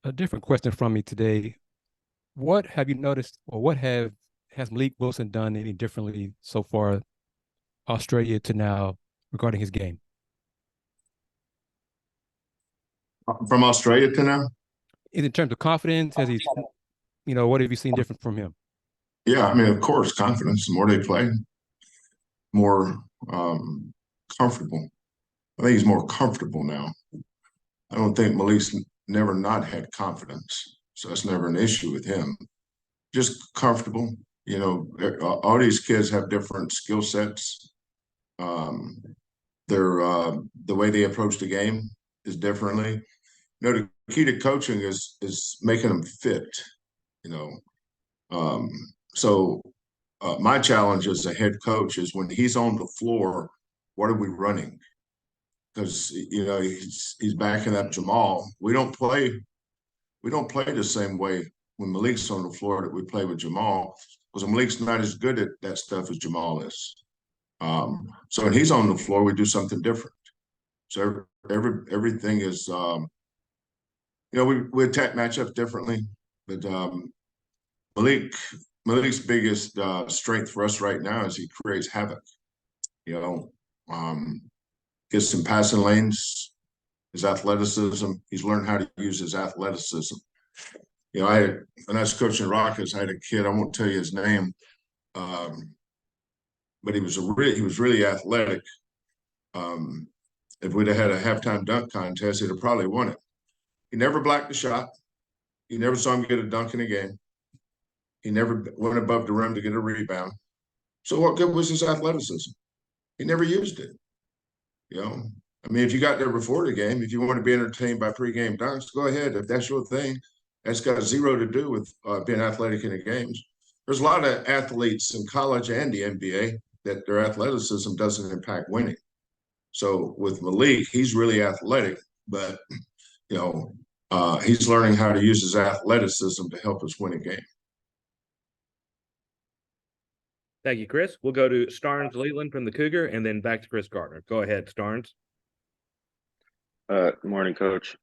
a different question from me today. What have you noticed, or what have has Malik Wilson done any differently so far, Australia to now, regarding his game? From Australia to now? In terms of confidence, has he, what have you seen different from him? Yeah, I mean, of course, confidence. The more they play, more comfortable. I think he's more comfortable now. I don't think Malik's never not had confidence, so that's never an issue with him. Just comfortable. All these kids have different skill sets. Um, the way they approach the game is differently. The key to coaching is making them fit. You know, um, so my challenge as a head coach is when he's on the floor, what are we running? Because he's backing up Jamal. We don't play the same way when Malik's on the floor that we play with Jamal, because Malik's not as good at that stuff as Jamal is. So when he's on the floor, we do something different. So everything is, we attack matchups differently, but Malik Malik's biggest strength for us right now is he creates havoc. You know, um, gets some passing lanes, his athleticism. He's learned how to use his athleticism. When I was coaching Rockets, I had a kid. I won't tell you his name, um, but he was really athletic. Um, if we'd have had a halftime dunk contest, he'd have probably won it. He never blocked a shot. You never saw him get a dunk in a game. He never went above the rim to get a rebound. So what good was his athleticism? He never used it. You know, I mean, if you got there before the game, if you want to be entertained by pregame dunks, go ahead. If that's your thing, that's got zero to do with being athletic in the games. There's a lot of athletes in college and the NBA that their athleticism doesn't impact winning. So with Malik, he's really athletic, but he's learning how to use his athleticism to help us win a game. Thank you, Chris. We'll go to Starnes Leland from the Cougar and then back to Chris Gardner. Go ahead, Starnes. Good morning, Coach.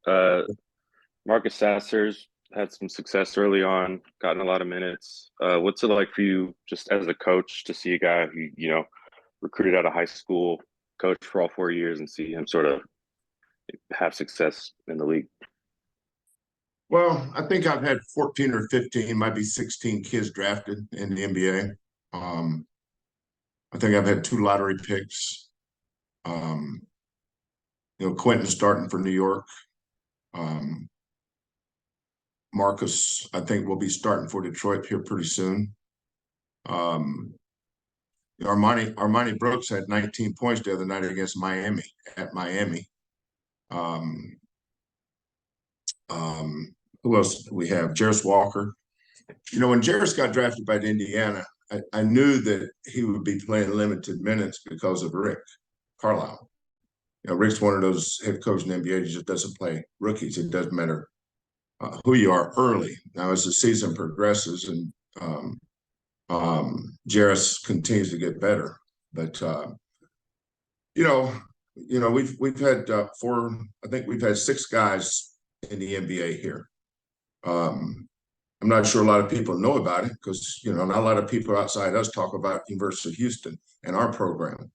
Marcus Sasser's had some success early on, gotten a lot of minutes. What's it like for you, just as a coach, to see a guy who recruited out of high school, coached for all 4 years, and see him sort of have success in the league? Well, I think I've had 14 or 15, might be 16 kids drafted in the NBA. I think I've had 2 lottery picks. Quentin starting for New York. Marcus, I think, will be starting for Detroit here pretty soon. Armani Brooks had 19 points the other night against Miami at Miami. Who else do we have? Jarris Walker. When Jarris got drafted by Indiana, I knew that he would be playing limited minutes because of Rick Carlisle. Rick's one of those head coaches in the NBA that just doesn't play rookies. It doesn't matter who you are early. Now, as the season progresses and Jarris continues to get better, but we've had 4. I think we've had 6 guys in the NBA here. I'm not sure a lot of people know about it because not a lot of people outside us talk about University of Houston and our program.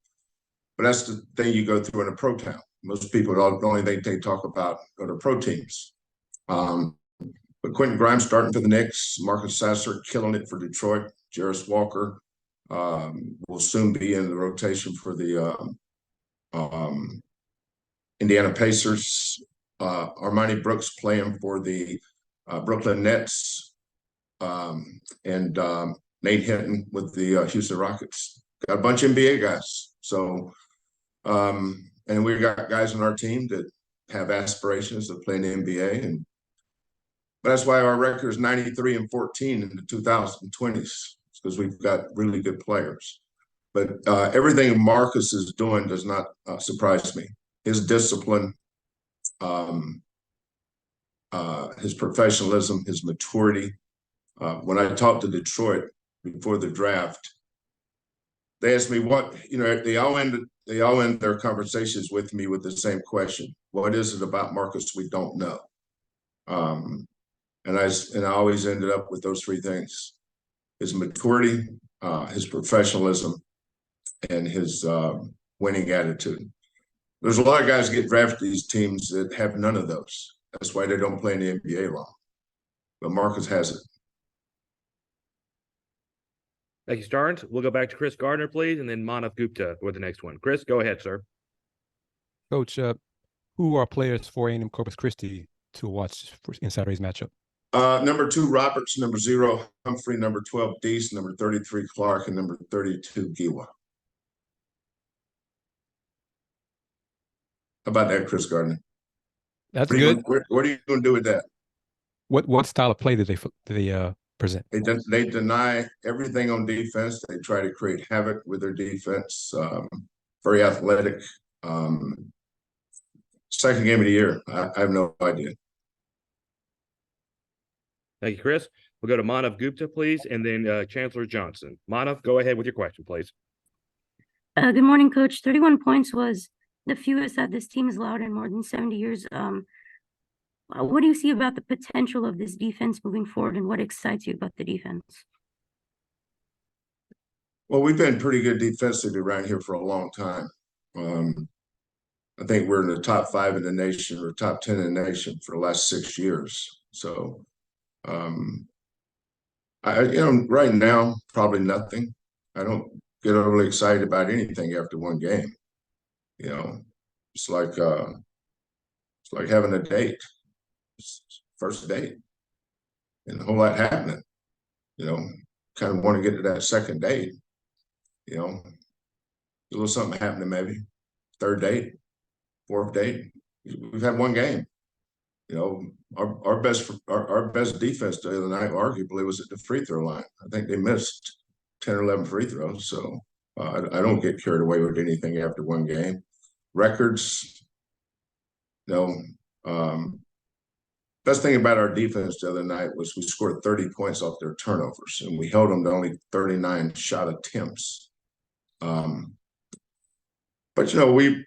But that's the thing you go through in a pro town. Most people, the only thing they talk about are the pro teams. But Quentin Grimes starting for the Knicks, Marcus Sasser killing it for Detroit, Jarris Walker will soon be in the rotation for the Indiana Pacers. Armani Brooks playing for the Brooklyn Nets, and Nate Hinton with the Houston Rockets. Got a bunch of NBA guys. So, and we've got guys on our team that have aspirations to play in the NBA, but that's why our record is 93-14 in the 2020s, because we've got really good players. But everything Marcus is doing does not surprise me. His discipline, his professionalism, his maturity. When I talked to Detroit before the draft, they asked me what, they all end their conversations with me with the same question. What is it about Marcus we don't know? And I always ended up with those three things: his maturity, his professionalism, and his winning attitude. There's a lot of guys get drafted to these teams that have none of those. That's why they don't play in the NBA long. But Marcus has it. Thank you, Starnes. We'll go back to Chris Gardner, please, and then Manav Gupta with the next one. Chris, go ahead, sir. Coach, who are players for A&M-Corpus Christi to watch in Saturday's matchup? Number 2, Roberts. Number 0, Humphrey. Number 12, Deese. Number 33, Clark. And number 32, Giwa. How about that, Chris Gardner? That's good. What are you going to do with that? What style of play did they present? They deny everything on defense. They try to create havoc with their defense. Very athletic. Second game of the year. I have no idea. Thank you, Chris. We'll go to Manav Gupta, please, and then Chancellor Johnson. Manav, go ahead with your question, please. Good morning, Coach. 31 points was the fewest that this team has allowed in more than 70 years. What do you see about the potential of this defense moving forward, and what excites you about the defense? Well, we've been pretty good defensively around here for a long time. I think we're in the top 5 in the nation, or top 10 in the nation for the last 6 years. So, right now, probably nothing. I don't get overly excited about anything after one game. It's like having a date, first date, and a whole lot happening. Kind of want to get to that second date. A little something happening, maybe third date, fourth date. We've had one game. Our best defense the other night arguably was at the free throw line. I think they missed 10 or 11 free throws. So I don't get carried away with anything after one game. Records, best thing about our defense the other night was we scored 30 points off their turnovers, and we held them to only 39 shot attempts. But we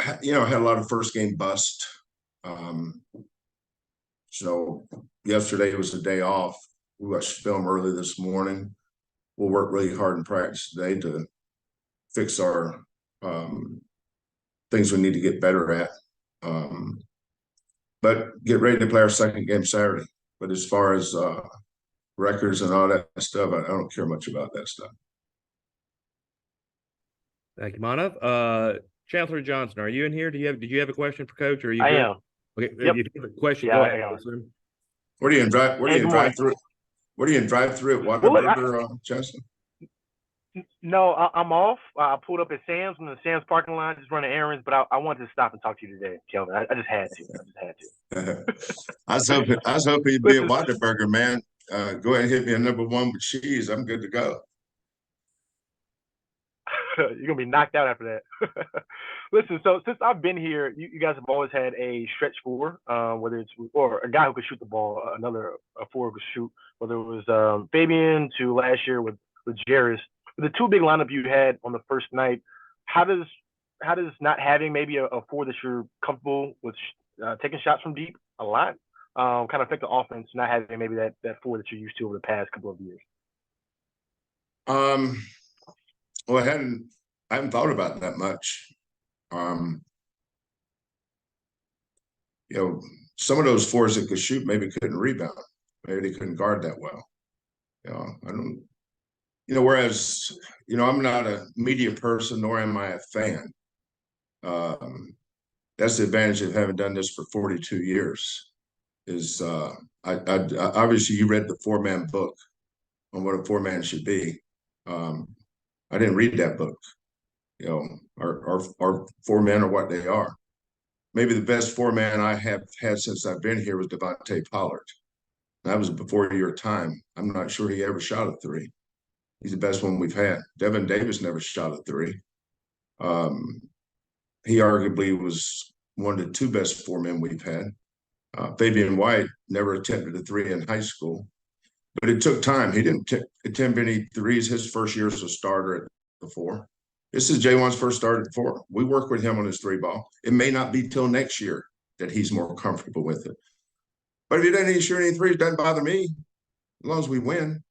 had a lot of first game bust. Yesterday was a day off. We watched film early this morning. We'll work really hard in practice today to fix our things we need to get better at. But get ready to play our second game Saturday. But as far as records and all that stuff, I don't care much about that stuff. Thank you, Manav. Chancellor Johnson, are you in here? Did you have a question for Coach? Or are you? I good? am. Okay. Yep. If you have a question, Yeah, go I ahead. am. What are you in drive? What are you in drive through? What are you in drive through at Whataburger, Justin? No, I'm off. I pulled up at Sam's in the Sam's parking lot, just running errands. But I wanted to stop and talk to you today, Kelvin. I just had to. I was hoping you'd be at Whataburger, man. Go ahead and hit me a number 1 with cheese. I'm good to go. You're gonna be knocked out after that. Listen, so since I've been here, you guys have always had a stretch 4, whether it's or a guy who could shoot the ball, a 4 who could shoot. Whether it was Fabian to last year with Jarris, the 2 big lineup you had on the first night. How does not having maybe a 4 that you're comfortable with taking shots from deep a lot kind of affect the offense? Not having maybe that 4 that you're used to over the past couple of years. Well, I hadn't thought about that much. Some of those 4s that could shoot maybe couldn't rebound. Maybe they couldn't guard that well. I don't. Whereas I'm not a media person, nor am I a fan. That's the advantage of having done this for 42 years. Is I obviously you read the 4-man book on what a 4-man should be. I didn't read that book. Our 4 men are what they are. Maybe the best 4-man I have had since I've been here was Devontae Pollard. That was before your time. I'm not sure he ever shot a 3. He's the best one we've had. Devin Davis never shot a 3. He arguably was one of the 2 best 4 men we've had. Fabian White never attempted a 3 in high school. But it took time. He didn't attempt any 3s his first year as a starter at the 4. This is J1's first start at 4. We work with him on his 3 ball. It may not be till next year that he's more comfortable with it. But if he doesn't even shoot any threes, it doesn't bother me as long as we win.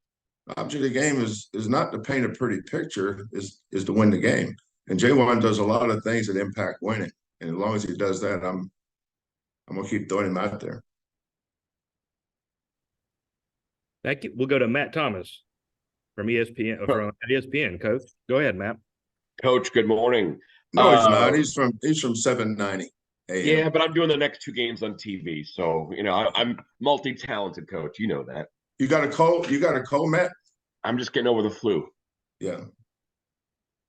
The object of the game is not to paint a pretty picture, is to win the game. And J1 does a lot of things that impact winning. And as long as he does that, I'm gonna keep throwing him out there. Thank you. We'll go to Matt Thomas from ESPN. From ESPN, Coach. Go ahead, Matt. Coach, good morning. No, he's not. He's from 790 AM. Yeah, but I'm doing the next 2 games on TV, so I'm multi-talented, Coach. You know that. You got a cold? You got a cold, Matt? I'm just getting over the flu. Yeah.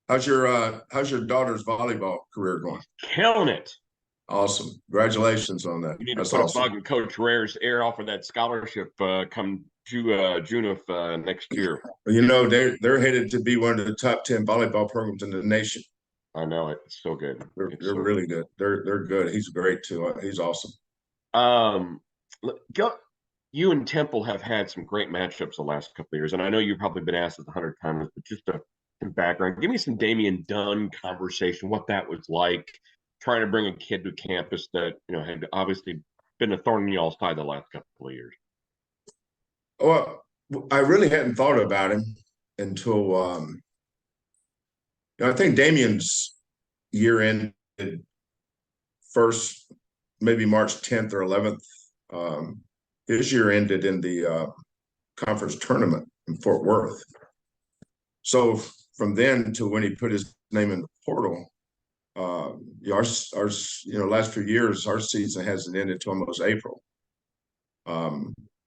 How's your daughter's volleyball career going? Killing it. Awesome. Congratulations on that. You need That's to put awesome. a bug in Coach Rare's ear off of that scholarship come June of next year. They're headed to be one of the top 10 volleyball programs in the nation. I know it. It's so good. They're really good. They're good. He's great too. He's awesome. You and Temple have had some great matchups the last couple of years, and I know you've probably been asked this 100 times, but just some background. Give me some Damian Dunn conversation, what that was like, trying to bring a kid to campus that had obviously been a thorn in y'all's side the last couple of years. Well, I really hadn't thought about him until I think Damian's year ended first, maybe March 10th or 11th. His year ended in the conference tournament in Fort Worth. So from then to when he put his name in the portal, our last few years, our season hasn't ended till almost April.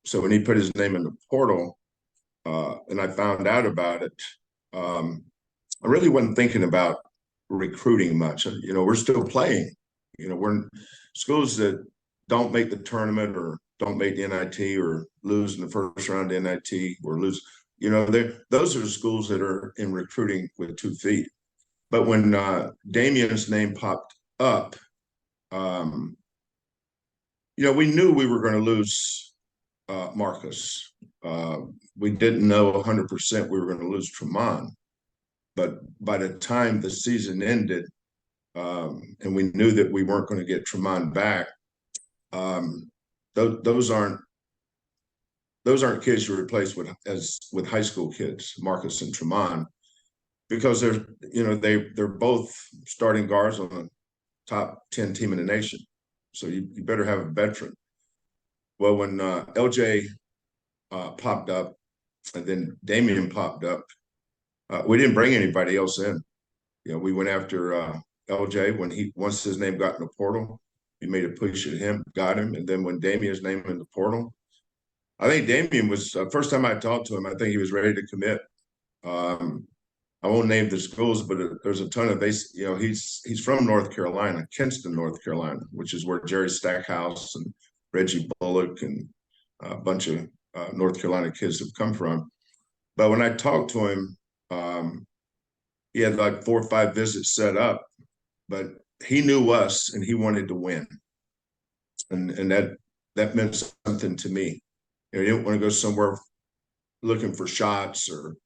So when he put his name in the portal, and I found out about it, I really wasn't thinking about recruiting much. We're still playing. We're in schools that don't make the tournament or don't make the NIT or lose in the first round of NIT or lose. Those are the schools that are in recruiting with 2 feet. But when Damian's name popped up, we knew we were going to lose Marcus. We didn't know 100% we were going to lose Tremont. But by the time the season ended, and we knew that we weren't going to get Tremont back, those aren't kids you replace with high school kids, Marcus and Tremont, because they're both starting guards on the top 10 team in the nation. So you better have a veteran. Well, when LJ popped up and then Damian popped up, we didn't bring anybody else in. We went after LJ once his name got in the portal. We made a push at him, got him, and then when Damian's name in the portal, I think Damian was first time I talked to him. I think he was ready to commit. I won't name the schools, but there's a ton of he's from North Carolina, Kinston, North Carolina, which is where Jerry Stackhouse and Reggie Bullock and a bunch of North Carolina kids have come from. But when I talked to him, he had like 4 or 5 visits set up, but he knew us and he wanted to win. And that meant something to me. He didn't want to go somewhere looking for shots or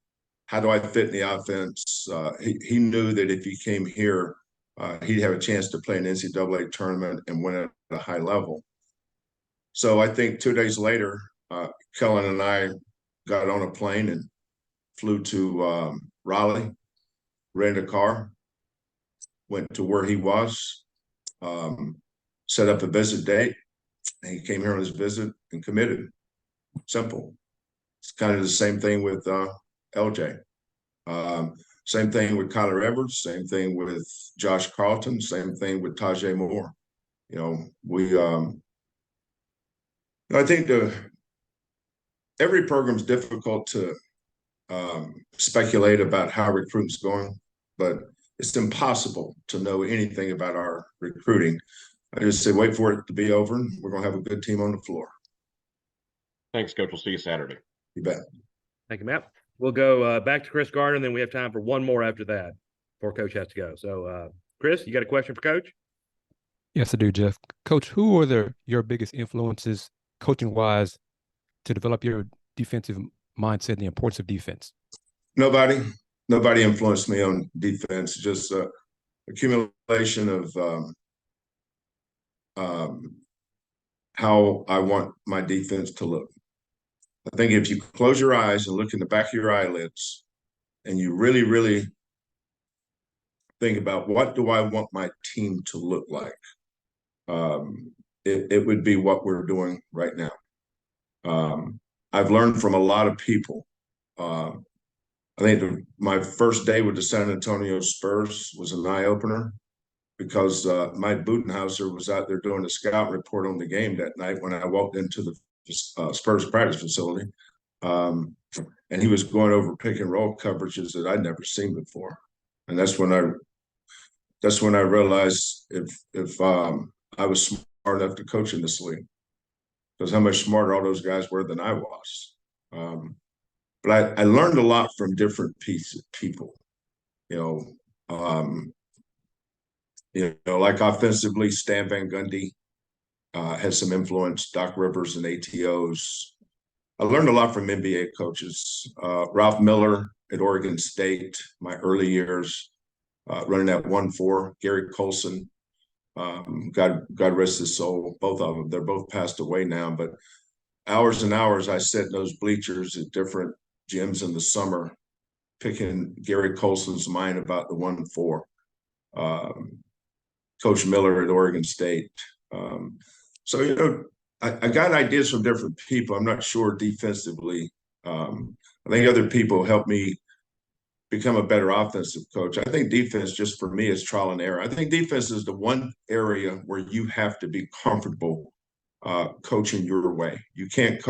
how do I fit in the offense. He knew that if he came here, he'd have a chance to play an NCAA tournament and win at a high level. So I think 2 days later, Kellen and I got on a plane and flew to Raleigh, rented a car, went to where he was, set up a visit date, and he came here on his visit and committed. Simple. It's kind of the same thing with LJ. Same thing with Kyler Edwards, same thing with Josh Carlton, same thing with Tajay Moore. I think every program is difficult to speculate about how recruiting's going, but it's impossible to know anything about our recruiting. I just say wait for it to be over, and we're going to have a good team on the floor. Thanks, Coach. We'll see you Saturday. You bet. Thank you, Matt. We'll go back to Chris Gardner, and then we have time for one more after that before Coach has to go. So, Chris, you got a question for Coach? Yes, I do, Jeff. Coach, who are your biggest influences, coaching-wise, to develop your defensive mindset and the importance of defense? Nobody influenced me on defense. Just accumulation of how I want my defense to look. I think if you close your eyes and look in the back of your eyelids and you really, really think about what do I want my team to look like, it would be what we're doing right now. I've learned from a lot of people. I think my first day with the San Antonio Spurs was an eye-opener because Mike Budenhauser was out there doing a scout report on the game that night when I walked into the Spurs practice facility. And he was going over pick and roll coverages that I'd never seen before. And that's when I realized if I was smart enough to coach in this league, because how much smarter all those guys were than I was. But I learned a lot from different people, like offensively, Stan Van Gundy has some influence, Doc Rivers and ATOs. I learned a lot from NBA coaches. Ralph Miller at Oregon State, my early years, running that 1-4. Gary Colson, God rest his soul, both of them. They're both passed away now, but hours and hours I sat in those bleachers at different gyms in the summer, picking Gary Colson's mind about the 1-4. Coach Miller at Oregon State. So, I got ideas from different people. I'm not sure defensively. I think other people helped me become a better offensive coach. I think defense, just for me, is trial and error. I think defense is the one area where you have to be comfortable coaching your way. You can't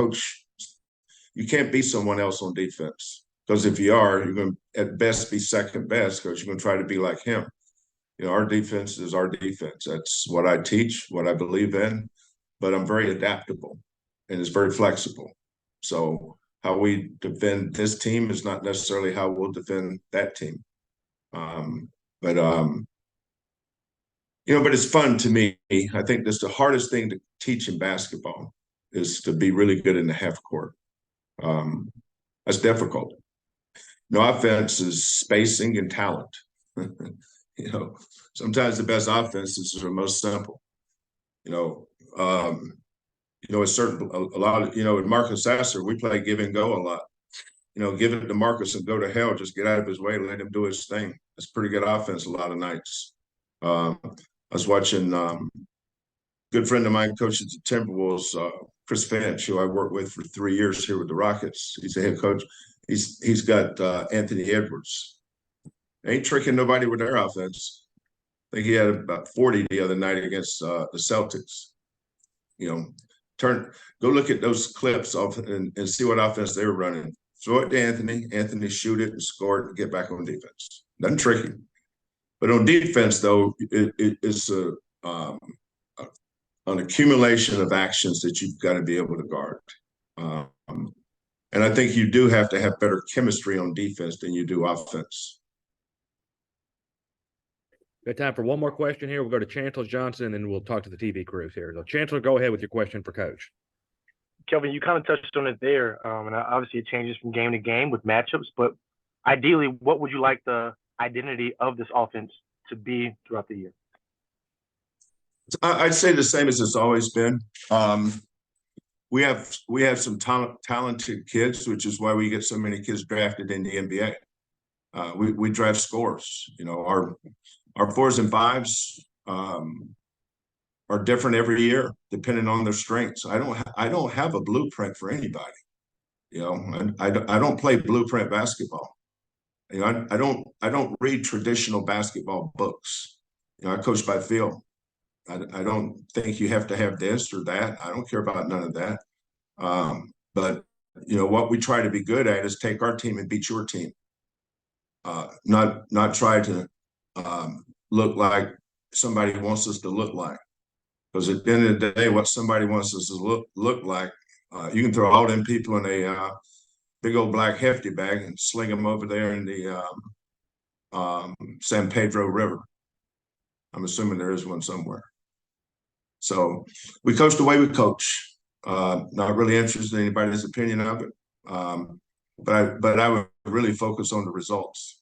be someone else on defense, because if you are, you're going to at best be second best because you're going to try to be like him. Our defense is our defense. That's what I teach, what I believe in, but I'm very adaptable and it's very flexible. So how we defend this team is not necessarily how we'll defend that team. But it's fun to me. I think that's the hardest thing to teach in basketball is to be really good in the half court. That's difficult. Offense is spacing and talent. Sometimes the best offenses are the most simple. It's a lot of, with Marcus Sasser, we play give and go a lot. Give it to Marcus and go to hell, just get out of his way, let him do his thing. It's pretty good offense a lot of nights. I was watching good friend of mine coaches the Timberwolves, Chris Finch, who I worked with for 3 years here with the Rockets. He's the head coach. He's got Anthony Edwards. Ain't tricking nobody with their offense. I think he had about 40 the other night against the Celtics. Go look at those clips and see what offense they were running. Throw it to Anthony shoot it and score it and get back on defense. Nothing tricky. But on defense, though, it's an accumulation of actions that you've got to be able to guard. And I think you do have to have better chemistry on defense than you do offense. Got time for one more question here. We'll go to Chancellor Johnson, and then we'll talk to the TV crews here. So, Chancellor, go ahead with your question for Coach. Kelvin, you kind of touched on it there, and obviously it changes from game to game with matchups. But ideally, what would you like the identity of this offense to be throughout the year? I'd say the same as it's always been. We have some talented kids, which is why we get so many kids drafted in the NBA. We draft scores. Our 4s and 5s are different every year, depending on their strengths. I don't have a blueprint for anybody. I don't play blueprint basketball. I don't read traditional basketball books. I coach by feel. I don't think you have to have this or that. I don't care about none of that. But what we try to be good at is take our team and beat your team. Not try to look like somebody wants us to look like. Because at the end of the day, what somebody wants us to look like, you can throw all them people in a big old black hefty bag and sling them over there in the San Pedro River. I'm assuming there is one somewhere. So we coach the way we coach. Not really interested in anybody's opinion of it. But I would really focus on the results.